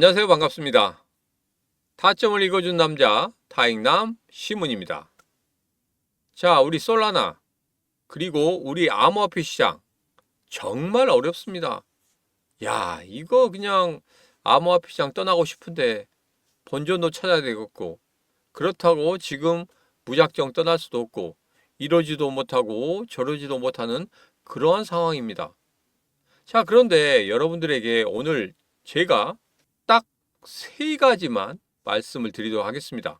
안녕하세요. 반갑습니다. 타점을 읽어준 남자 타익남 시문입니다. 자, 우리 솔라나 그리고 우리 암호화폐 시장 정말 어렵습니다. 야, 이거 그냥 암호화폐 시장 떠나고 싶은데 본전도 찾아야 되겠고, 그렇다고 지금 무작정 떠날 수도 없고, 이러지도 못하고 저러지도 못하는 그러한 상황입니다. 자, 그런데 여러분들에게 오늘 제가 딱 세 가지만 말씀을 드리도록 하겠습니다.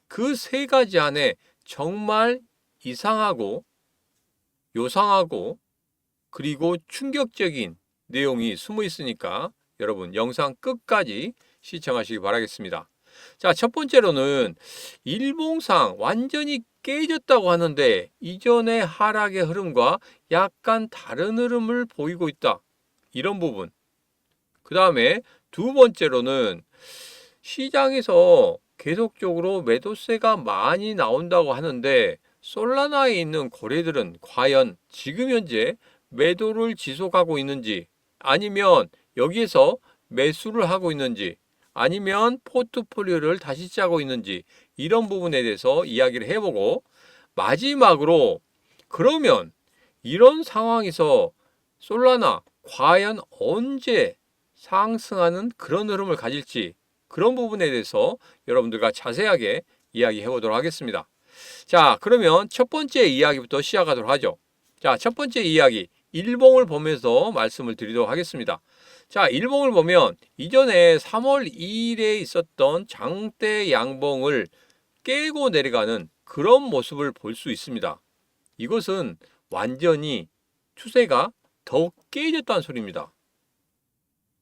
그 세 가지 안에 정말 이상하고 요상하고 그리고 충격적인 내용이 숨어 있으니까 여러분 영상 끝까지 시청하시기 바라겠습니다. 자, 첫 번째로는 일봉상 완전히 깨졌다고 하는데 이전의 하락의 흐름과 약간 다른 흐름을 보이고 있다. 이런 부분. 그 다음에 두 번째로는 시장에서 계속적으로 매도세가 많이 나온다고 하는데 솔라나에 있는 거래들은 과연 지금 현재 매도를 지속하고 있는지, 아니면 여기에서 매수를 하고 있는지, 아니면 포트폴리오를 다시 짜고 있는지, 이런 부분에 대해서 이야기를 해보고, 마지막으로 그러면 이런 상황에서 솔라나 과연 언제 상승하는 그런 흐름을 가질지, 그런 부분에 대해서 여러분들과 자세하게 이야기해 보도록 하겠습니다. 자, 그러면 첫 번째 이야기부터 시작하도록 하죠. 자, 첫 번째 이야기, 일봉을 보면서 말씀을 드리도록 하겠습니다. 자, 일봉을 보면 이전에 3월 2일에 있었던 장대 양봉을 깨고 내려가는 그런 모습을 볼 수 있습니다. 이것은 완전히 추세가 더욱 깨졌다는 소리입니다.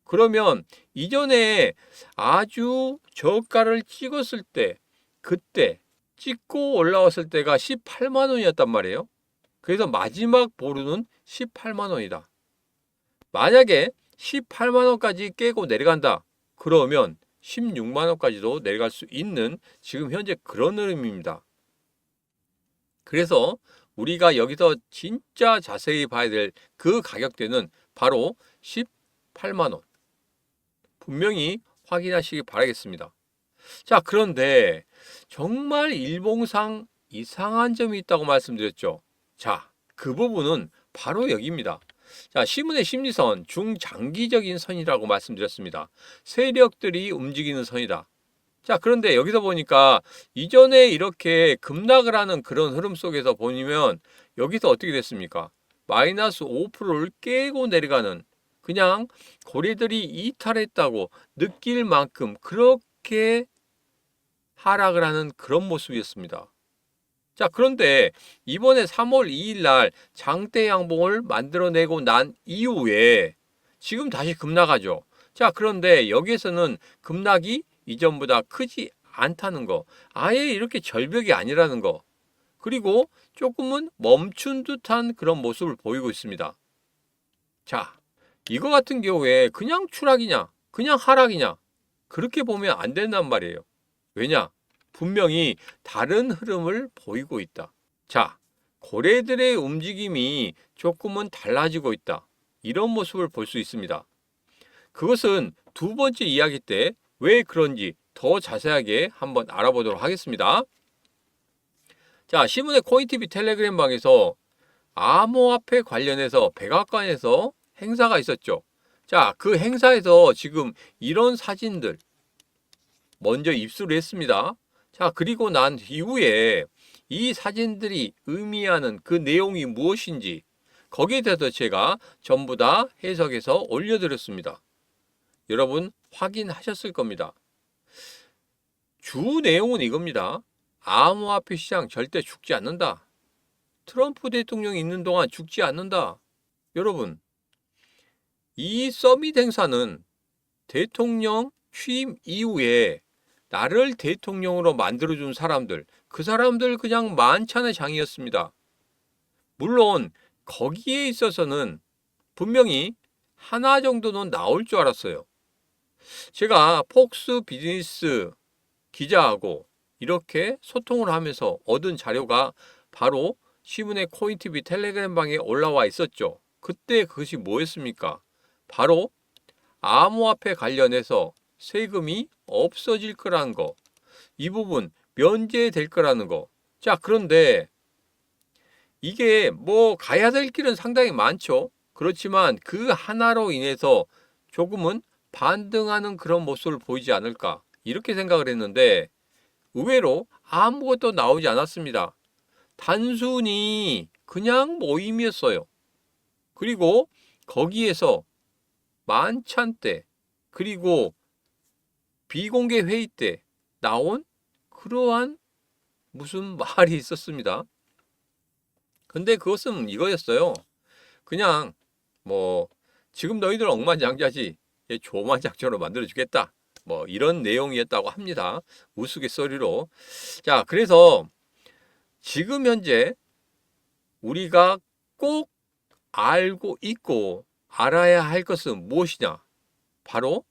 그러면 이전에 아주 저가를 찍었을 때, 그때 찍고 올라왔을 때가 18만 원이었단 말이에요. 그래서 마지막 보루는 18만 원이다. 만약에 18만 원까지 깨고 내려간다. 그러면 16만 원까지도 내려갈 수 있는 지금 현재 그런 흐름입니다. 그래서 우리가 여기서 진짜 자세히 봐야 될 그 가격대는 바로 18만 원. 분명히 확인하시기 바라겠습니다. 자, 그런데 정말 일봉상 이상한 점이 있다고 말씀드렸죠. 자, 그 부분은 바로 여기입니다. 자, 시문의 심리선 중장기적인 선이라고 말씀드렸습니다. 세력들이 움직이는 선이다. 자, 그런데 여기서 보니까 이전에 이렇게 급락을 하는 그런 흐름 속에서 보면 여기서 어떻게 됐습니까? 마이너스 5%를 깨고 내려가는, 그냥 고래들이 이탈했다고 느낄 만큼 그렇게 하락을 하는 그런 모습이었습니다. 자, 그런데 이번에 3월 2일 날 장대 양봉을 만들어내고 난 이후에 지금 다시 급락하죠. 자, 그런데 여기에서는 급락이 이전보다 크지 않다는 거, 아예 이렇게 절벽이 아니라는 거, 그리고 조금은 멈춘 듯한 그런 모습을 보이고 있습니다. 자, 이거 같은 경우에 그냥 추락이냐, 그냥 하락이냐, 그렇게 보면 안 된단 말이에요. 왜냐? 분명히 다른 흐름을 보이고 있다. 자, 고래들의 움직임이 조금은 달라지고 있다. 이런 모습을 볼 수 있습니다. 그것은 두 번째 이야기 때 왜 그런지 더 자세하게 한번 알아보도록 하겠습니다. 자, 시문의 코인TV 텔레그램 방에서 암호화폐 관련해서 백악관에서 행사가 있었죠. 자, 그 행사에서 지금 이런 사진들 먼저 입수를 했습니다. 자, 그리고 난 이후에 이 사진들이 의미하는 그 내용이 무엇인지 거기에 대해서 제가 전부 다 해석해서 올려드렸습니다. 여러분 확인하셨을 겁니다. 주 내용은 이겁니다. 암호화폐 시장 절대 죽지 않는다. 트럼프 대통령이 있는 동안 죽지 않는다. 여러분, 이 서밋 행사는 대통령 취임 이후에 나를 대통령으로 만들어준 사람들, 그 사람들 그냥 만찬의 장이었습니다. 물론 거기에 있어서는 분명히 하나 정도는 나올 줄 알았어요. 제가 폭스 비즈니스 기자하고 이렇게 소통을 하면서 얻은 자료가 바로 시문의 코인TV 텔레그램 방에 올라와 있었죠. 그때 그것이 뭐였습니까? 바로 암호화폐 관련해서 세금이 없어질 거라는 거, 이 부분 면제될 거라는 거. 자, 그런데 이게 뭐 가야 될 길은 상당히 많죠. 그렇지만 그 하나로 인해서 조금은 반등하는 그런 모습을 보이지 않을까, 이렇게 생각을 했는데 의외로 아무것도 나오지 않았습니다. 단순히 그냥 모임이었어요. 그리고 거기에서 만찬 때, 그리고 비공개 회의 때 나온 그러한 무슨 말이 있었습니다. 근데 그것은 이거였어요. 그냥 뭐 지금 너희들 억만장자지, 조만장자로 만들어주겠다, 뭐 이런 내용이었다고 합니다. 우스갯소리로. 자, 그래서 지금 현재 우리가 꼭 알고 있고 알아야 할 것은 무엇이냐? 바로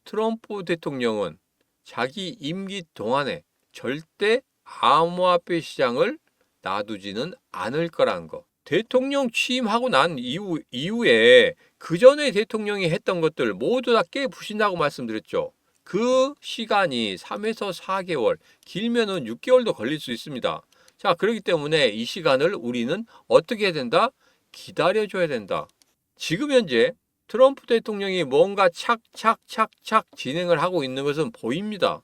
트럼프 대통령은 자기 임기 동안에 절대 암호화폐 시장을 놔두지는 않을 거라는 거. 대통령 취임하고 난 이후에 그 전에 대통령이 했던 것들 모두 다 깨부신다고 말씀드렸죠. 그 시간이 3에서 4개월, 길면은 6개월도 걸릴 수 있습니다. 자, 그렇기 때문에 이 시간을 우리는 어떻게 해야 된다? 기다려줘야 된다. 지금 현재 트럼프 대통령이 뭔가 착착착착 진행을 하고 있는 것은 보입니다.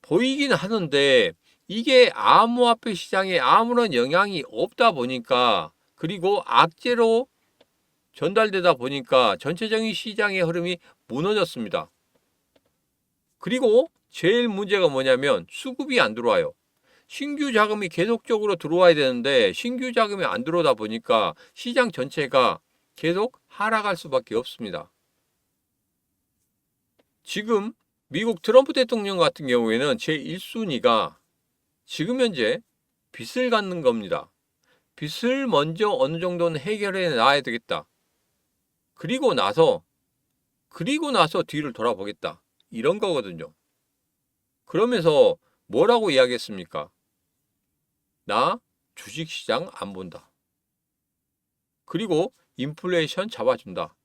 보이긴 하는데 이게 암호화폐 시장에 아무런 영향이 없다 보니까, 그리고 악재로 전달되다 보니까 전체적인 시장의 흐름이 무너졌습니다. 그리고 제일 문제가 뭐냐면 수급이 안 들어와요. 신규 자금이 계속적으로 들어와야 되는데 신규 자금이 안 들어오다 보니까 시장 전체가 계속 하락할 수밖에 없습니다. 지금 미국 트럼프 대통령 같은 경우에는 제1순위가 지금 현재 빚을 갖는 겁니다. 빚을 먼저 어느 정도는 해결해 놔야 되겠다. 그리고 나서 뒤를 돌아보겠다, 이런 거거든요. 그러면서 뭐라고 이야기했습니까? 나 주식시장 안 본다. 그리고 인플레이션 잡아준다.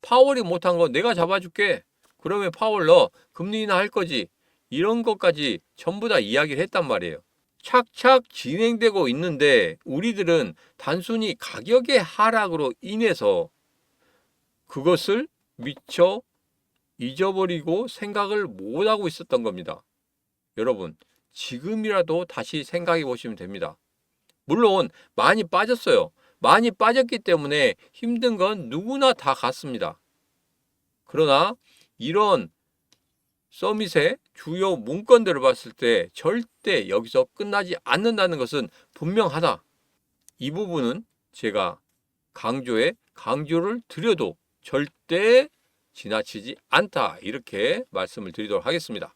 파월이 못한 거 내가 잡아줄게. 그러면 파월 너 금리 인하 할 거지. 이런 것까지 전부 다 이야기를 했단 말이에요. 착착 진행되고 있는데 우리들은 단순히 가격의 하락으로 인해서 그것을 미처 잊어버리고 생각을 못하고 있었던 겁니다. 여러분, 지금이라도 다시 생각해 보시면 됩니다. 물론 많이 빠졌어요. 많이 빠졌기 때문에 힘든 건 누구나 다 같습니다. 그러나 이런 서밋의 주요 문건들을 봤을 때 절대 여기서 끝나지 않는다는 것은 분명하다. 이 부분은 제가 강조를 드려도 절대 지나치지 않다, 이렇게 말씀을 드리도록 하겠습니다.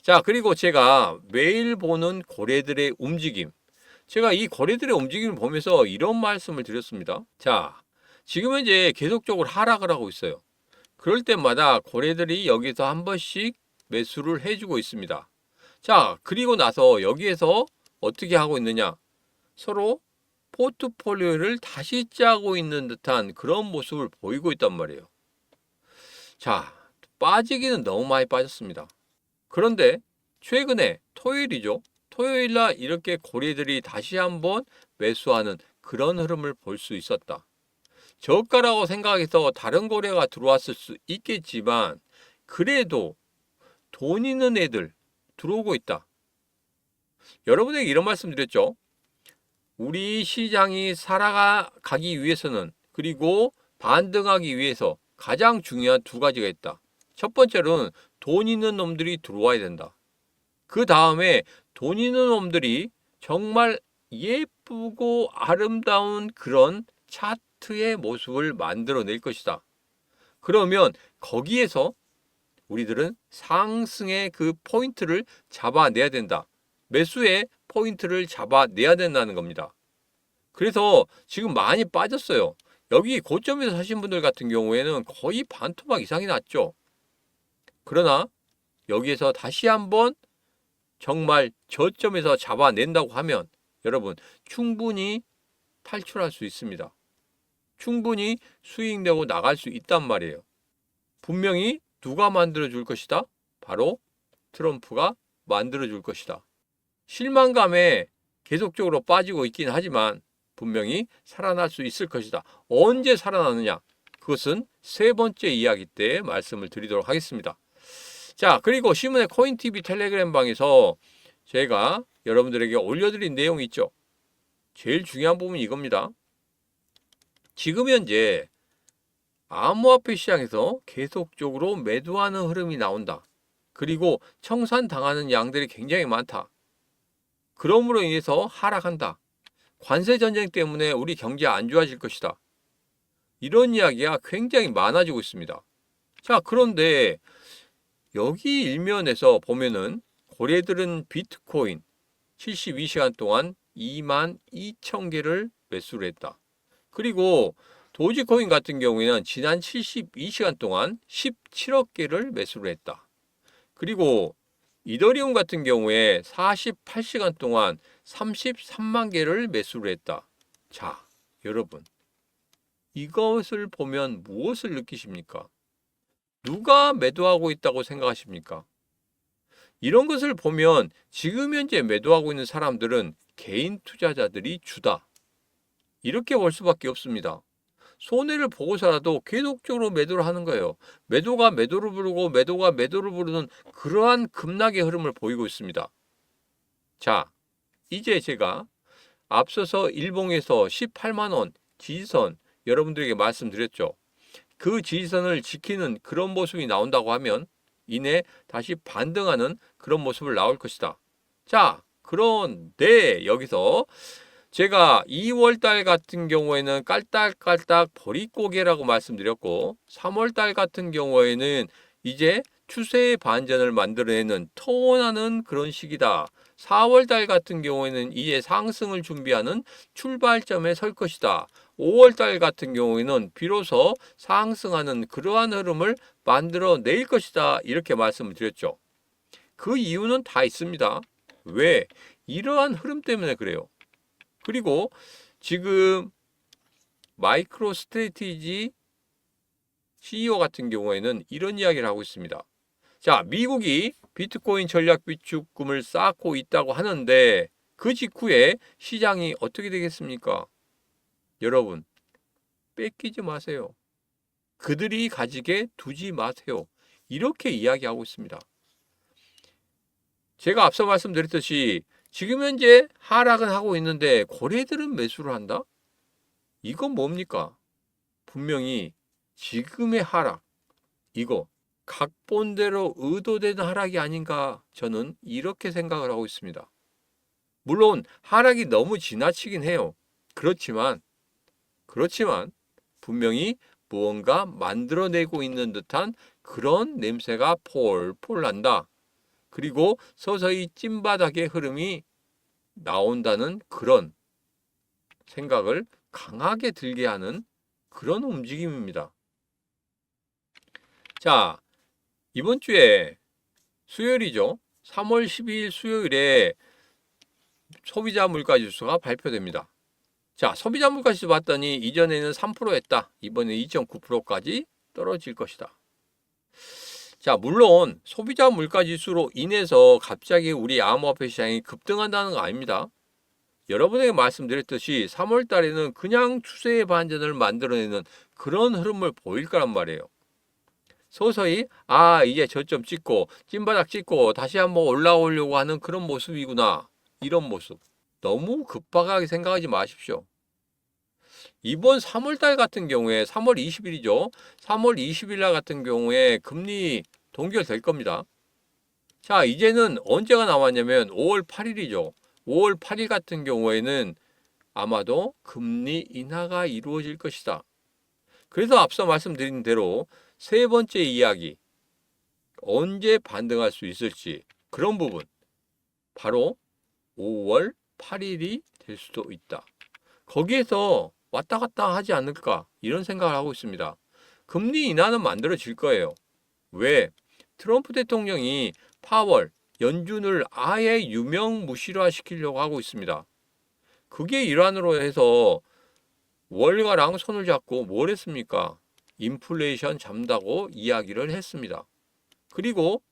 자, 그리고 제가 매일 보는 고래들의 움직임, 제가 이 고래들의 움직임을 보면서 이런 말씀을 드렸습니다. 자, 지금 현재 계속적으로 하락을 하고 있어요. 그럴 때마다 고래들이 여기서 한 번씩 매수를 해주고 있습니다. 자, 그리고 나서 여기에서 어떻게 하고 있느냐? 서로 포트폴리오를 다시 짜고 있는 듯한 그런 모습을 보이고 있단 말이에요. 자, 빠지기는 너무 많이 빠졌습니다. 그런데 최근에 토요일이죠. 토요일날 이렇게 고래들이 다시 한번 매수하는 그런 흐름을 볼 수 있었다. 저가라고 생각해서 다른 고래가 들어왔을 수 있겠지만 그래도 돈 있는 애들 들어오고 있다. 여러분에게 이런 말씀 드렸죠. 우리 시장이 살아가기 위해서는, 그리고 반등하기 위해서 가장 중요한 두 가지가 있다. 첫 번째로는 돈 있는 놈들이 들어와야 된다. 그 다음에 돈 있는 놈들이 정말 예쁘고 아름다운 그런 차트의 모습을 만들어낼 것이다. 그러면 거기에서 우리들은 상승의 그 포인트를 잡아내야 된다. 매수의 포인트를 잡아내야 된다는 겁니다. 그래서 지금 많이 빠졌어요. 여기 고점에서 사신 분들 같은 경우에는 거의 반토막 이상이 났죠. 그러나 여기에서 다시 한번 정말 저점에서 잡아낸다고 하면 여러분 충분히 탈출할 수 있습니다. 충분히 수익 내고 나갈 수 있단 말이에요. 분명히 누가 만들어줄 것이다? 바로 트럼프가 만들어줄 것이다. 실망감에 계속적으로 빠지고 있긴 하지만 분명히 살아날 수 있을 것이다. 언제 살아나느냐? 그것은 세 번째 이야기 때 말씀을 드리도록 하겠습니다. 자, 그리고 시문의 코인TV 텔레그램 방에서 제가 여러분들에게 올려드린 내용이 있죠. 제일 중요한 부분이 이겁니다. 지금 현재 암호화폐 시장에서 계속적으로 매도하는 흐름이 나온다. 그리고 청산당하는 양들이 굉장히 많다. 그러므로 인해서 하락한다. 관세 전쟁 때문에 우리 경제 안 좋아질 것이다. 이런 이야기가 굉장히 많아지고 있습니다. 자, 그런데 여기 일면에서 보면은 고래들은 비트코인 72시간 동안 22,000개를 매수를 했다. 그리고 도지코인 같은 경우에는 지난 72시간 동안 17억 개를 매수를 했다. 그리고 이더리움 같은 경우에 48시간 동안 33만 개를 매수를 했다. 자, 여러분. 이것을 보면 무엇을 느끼십니까? 누가 매도하고 있다고 생각하십니까? 이런 것을 보면 지금 현재 매도하고 있는 사람들은 개인 투자자들이 주다. 이렇게 볼 수밖에 없습니다. 손해를 보고서라도 계속적으로 매도를 하는 거예요. 매도가 매도를 부르고 매도가 매도를 부르는 그러한 급락의 흐름을 보이고 있습니다. 자, 이제 제가 앞서서 일봉에서 18만 원 지지선 여러분들에게 말씀드렸죠. 그 지지선을 지키는 그런 모습이 나온다고 하면 이내 다시 반등하는 그런 모습을 나올 것이다. 자, 그런데 여기서 제가 2월달 같은 경우에는 깔딱깔딱 보릿고개라고 말씀드렸고 3월달 같은 경우에는 이제 추세의 반전을 만들어내는 턴하는 그런 시기다. 4월달 같은 경우에는 이제 상승을 준비하는 출발점에 설 것이다. 5월달 같은 경우에는 비로소 상승하는 그러한 흐름을 만들어낼 것이다. 이렇게 말씀을 드렸죠. 그 이유는 다 있습니다. 왜? 이러한 흐름 때문에 그래요. 그리고 지금 마이크로 스트래티지 CEO 같은 경우에는 이런 이야기를 하고 있습니다. 자, 미국이 비트코인 전략 비축금을 쌓고 있다고 하는데 그 직후에 시장이 어떻게 되겠습니까? 여러분, 뺏기지 마세요. 그들이 가지게 두지 마세요. 이렇게 이야기하고 있습니다. 제가 앞서 말씀드렸듯이 지금 현재 하락은 하고 있는데 고래들은 매수를 한다? 이건 뭡니까? 분명히 지금의 하락, 이거 각본대로 의도된 하락이 아닌가 저는 이렇게 생각을 하고 있습니다. 물론 하락이 너무 지나치긴 해요. 그렇지만 분명히 무언가 만들어내고 있는 듯한 그런 냄새가 폴폴 난다. 그리고 서서히 찐바닥의 흐름이 나온다는 그런 생각을 강하게 들게 하는 그런 움직임입니다. 자, 이번 주에 수요일이죠. 3월 12일 수요일에 소비자 물가지수가 발표됩니다. 자, 소비자 물가지수 봤더니 이전에는 3%였다. 이번에 2.9%까지 떨어질 것이다. 자, 물론 소비자 물가지수로 인해서 갑자기 우리 암호화폐 시장이 급등한다는 거 아닙니다. 여러분에게 말씀드렸듯이 3월 달에는 그냥 추세의 반전을 만들어내는 그런 흐름을 보일 거란 말이에요. 서서히 이제 저점 찍고 찐바닥 찍고 다시 한번 올라오려고 하는 그런 모습이구나. 이런 모습. 너무 급박하게 생각하지 마십시오. 이번 3월달 같은 경우에 3월 20일이죠. 3월 20일 날 같은 경우에 금리 동결될 겁니다. 자, 이제는 언제가 남았냐면 5월 8일이죠. 5월 8일 같은 경우에는 아마도 금리 인하가 이루어질 것이다. 그래서 앞서 말씀드린 대로 세 번째 이야기, 언제 반등할 수 있을지 그런 부분, 바로 5월 8일이 될 수도 있다. 거기에서 왔다 갔다 하지 않을까 이런 생각을 하고 있습니다. 금리 인하는 만들어질 거예요. 왜? 트럼프 대통령이 파월, 연준을 아예 유명무실화시키려고 하고 있습니다. 그게 일환으로 해서 월가랑 손을 잡고 뭘 했습니까? 인플레이션 잡는다고 이야기를 했습니다. 그리고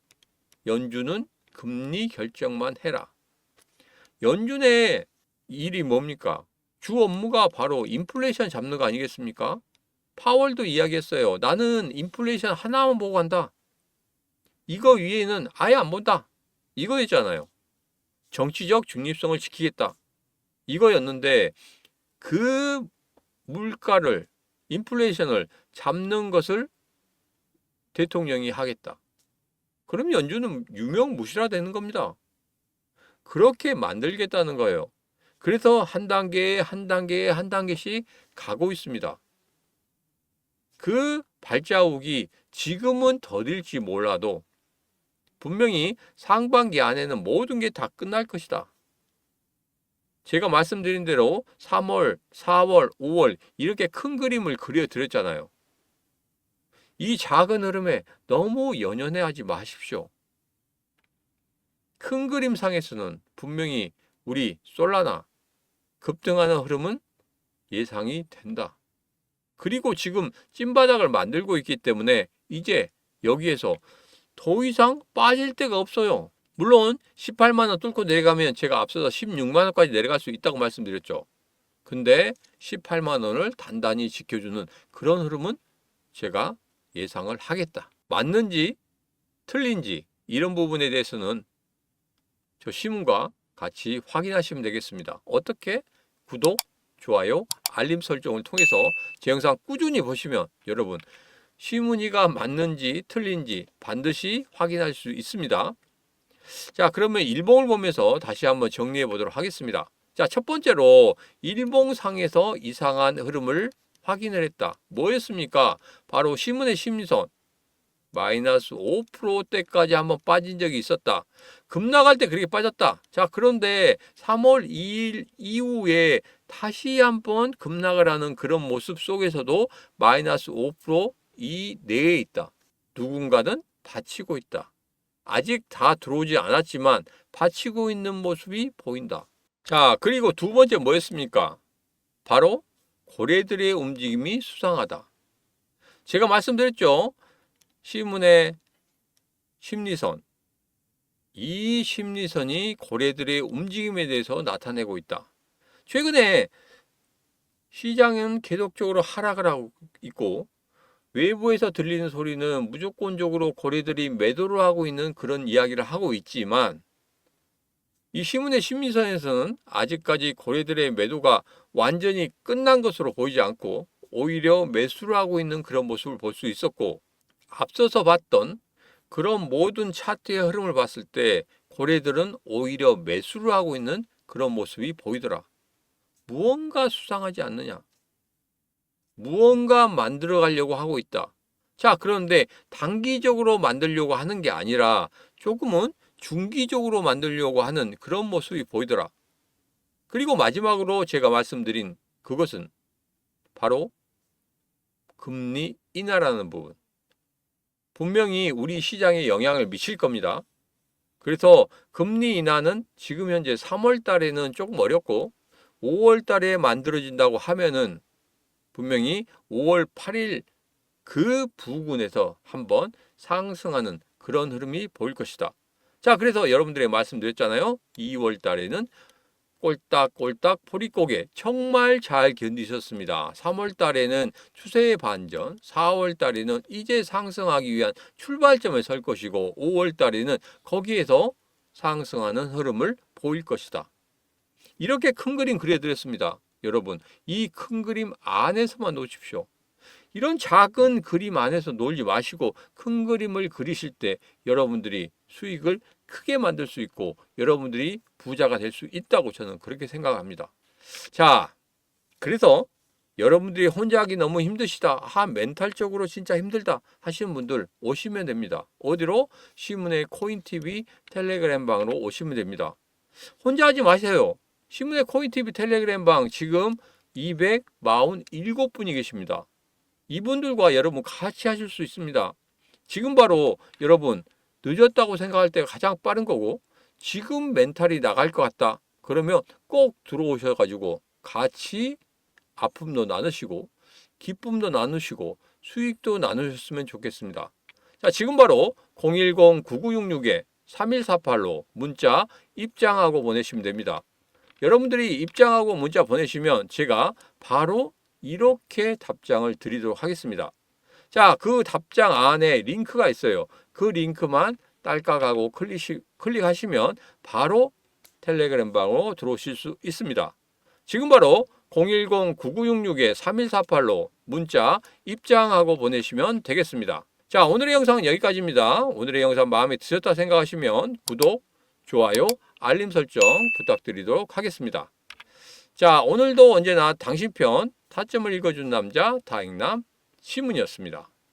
연준은 금리 결정만 해라. 연준의 일이 뭡니까? 주 업무가 바로 인플레이션 잡는 거 아니겠습니까? 파월도 이야기했어요. 나는 인플레이션 하나만 보고 간다. 이거 위에는 아예 안 본다. 이거였잖아요. 정치적 중립성을 지키겠다. 이거였는데 그 물가를, 인플레이션을 잡는 것을 대통령이 하겠다. 그럼 연준은 유명무실화 되는 겁니다. 그렇게 만들겠다는 거예요. 그래서 한 단계에 한 단계에 한 단계씩 가고 있습니다. 그 발자국이 지금은 더딜지 몰라도 분명히 상반기 안에는 모든 게 다 끝날 것이다. 제가 말씀드린 대로 3월, 4월, 5월 이렇게 큰 그림을 그려드렸잖아요. 이 작은 흐름에 너무 연연해하지 마십시오. 큰 그림상에서는 분명히 우리 솔라나 급등하는 흐름은 예상이 된다. 그리고 지금 찐바닥을 만들고 있기 때문에 이제 여기에서 더 이상 빠질 데가 없어요. 물론 18만 원 뚫고 내려가면 제가 앞서서 16만 원까지 내려갈 수 있다고 말씀드렸죠. 근데 18만 원을 단단히 지켜주는 그런 흐름은 제가 예상을 하겠다. 맞는지 틀린지 이런 부분에 대해서는 저 시문과 같이 확인하시면 되겠습니다. 어떻게? 구독, 좋아요, 알림 설정을 통해서 제 영상 꾸준히 보시면 여러분 시문이가 맞는지 틀린지 반드시 확인할 수 있습니다. 자, 그러면 일봉을 보면서 다시 한번 정리해 보도록 하겠습니다. 자, 첫 번째로 일봉상에서 이상한 흐름을 확인을 했다. 뭐였습니까? 바로 시문의 심리선 마이너스 5%대까지 한번 빠진 적이 있었다. 급락할 때 그렇게 빠졌다. 자, 그런데 3월 2일 이후에 다시 한번 급락을 하는 그런 모습 속에서도 마이너스 5%이 내에 있다. 누군가는 받치고 있다. 아직 다 들어오지 않았지만 받치고 있는 모습이 보인다. 자, 그리고 두 번째 뭐였습니까? 바로 고래들의 움직임이 수상하다. 제가 말씀드렸죠. 시문의 심리선. 이 심리선이 고래들의 움직임에 대해서 나타내고 있다. 최근에 시장은 계속적으로 하락을 하고 있고 외부에서 들리는 소리는 무조건적으로 고래들이 매도를 하고 있는 그런 이야기를 하고 있지만 이 시문의 심리선에서는 아직까지 고래들의 매도가 완전히 끝난 것으로 보이지 않고 오히려 매수를 하고 있는 그런 모습을 볼 수 있었고 앞서서 봤던 그런 모든 차트의 흐름을 봤을 때 고래들은 오히려 매수를 하고 있는 그런 모습이 보이더라. 무언가 수상하지 않느냐? 무언가 만들어 가려고 하고 있다. 자, 그런데 단기적으로 만들려고 하는 게 아니라 조금은 중기적으로 만들려고 하는 그런 모습이 보이더라. 그리고 마지막으로 제가 말씀드린 그것은 바로 금리 인하라는 부분. 분명히 우리 시장에 영향을 미칠 겁니다. 그래서 금리 인하는 지금 현재 3월 달에는 조금 어렵고 5월 달에 만들어진다고 하면은 분명히 5월 8일 그 부근에서 한번 상승하는 그런 흐름이 보일 것이다. 자, 그래서 여러분들이 말씀드렸잖아요. 2월 달에는 꼴딱꼴딱 보릿고개 정말 잘 견디셨습니다. 3월 달에는 추세의 반전, 4월 달에는 이제 상승하기 위한 출발점에 설 것이고 5월 달에는 거기에서 상승하는 흐름을 보일 것이다. 이렇게 큰 그림 그려드렸습니다. 여러분, 이 큰 그림 안에서만 놓으십시오. 이런 작은 그림 안에서 놀지 마시고 큰 그림을 그리실 때 여러분들이 수익을 크게 만들 수 있고 여러분들이 부자가 될 수 있다고 저는 그렇게 생각합니다. 자, 그래서 여러분들이 혼자 하기 너무 힘드시다. 멘탈적으로 진짜 힘들다 하시는 분들 오시면 됩니다. 어디로? 시문의 코인TV 텔레그램 방으로 오시면 됩니다. 혼자 하지 마세요. 시문의 코인TV 텔레그램 방 지금 247분이 계십니다. 이분들과 여러분 같이 하실 수 있습니다. 지금 바로 여러분 늦었다고 생각할 때가 가장 빠른 거고 지금 멘탈이 나갈 것 같다. 그러면 꼭 들어오셔가지고 같이 아픔도 나누시고 기쁨도 나누시고 수익도 나누셨으면 좋겠습니다. 자, 지금 바로 010-9966-3148로 문자 입장하고 보내시면 됩니다. 여러분들이 입장하고 문자 보내시면 제가 바로 이렇게 답장을 드리도록 하겠습니다. 자, 그 답장 안에 링크가 있어요. 그 링크만 딸깍하고 클릭하시면 바로 텔레그램 방으로 들어오실 수 있습니다. 지금 바로 010-9966-3148로 문자 입장하고 보내시면 되겠습니다. 자, 오늘의 영상은 여기까지입니다. 오늘의 영상 마음에 드셨다 생각하시면 구독, 좋아요, 알림 설정 부탁드리도록 하겠습니다. 자, 오늘도 언제나 당신 편 타점을 읽어준 남자 다익남 시문이었습니다.